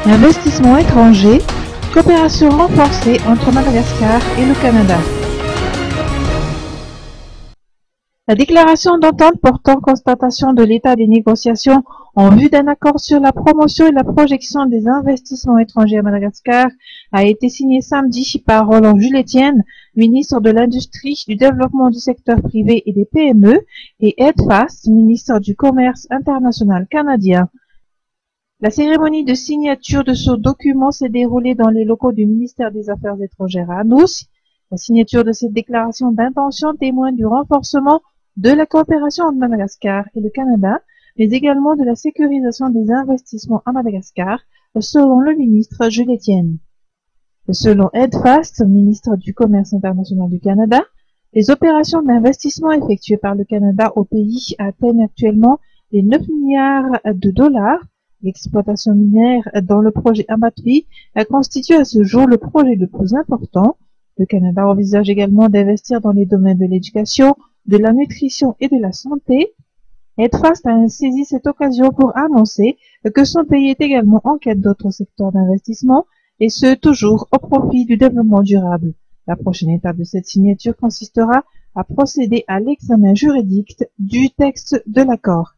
Investissement étranger, coopération renforcée entre Madagascar et le Canada. La déclaration d'entente portant constatation de l'état des négociations en vue d'un accord sur la promotion et la projection des investissements étrangers à Madagascar a été signée samedi par Roland Jules Etienne, ministre de l'Industrie, du Développement du secteur privé et des PME, et Ed Fast, ministre du Commerce international canadien. La cérémonie de signature de ce document s'est déroulée dans les locaux du ministère des Affaires étrangères à Anous. La signature de cette déclaration d'intention témoigne du renforcement de la coopération entre Madagascar et le Canada, mais également de la sécurisation des investissements à Madagascar, selon le ministre Jules Etienne. Selon Ed Fast, ministre du Commerce international du Canada, les opérations d'investissement effectuées par le Canada au pays atteignent actuellement les 9 milliards de dollars. L'exploitation minière dans le projet Amatui constitue à ce jour le projet le plus important. Le Canada envisage également d'investir dans les domaines de l'éducation, de la nutrition et de la santé. Ed Fast a saisi cette occasion pour annoncer que son pays est également en quête d'autres secteurs d'investissement, et ce toujours au profit du développement durable. La prochaine étape de cette signature consistera à procéder à l'examen juridique du texte de l'accord.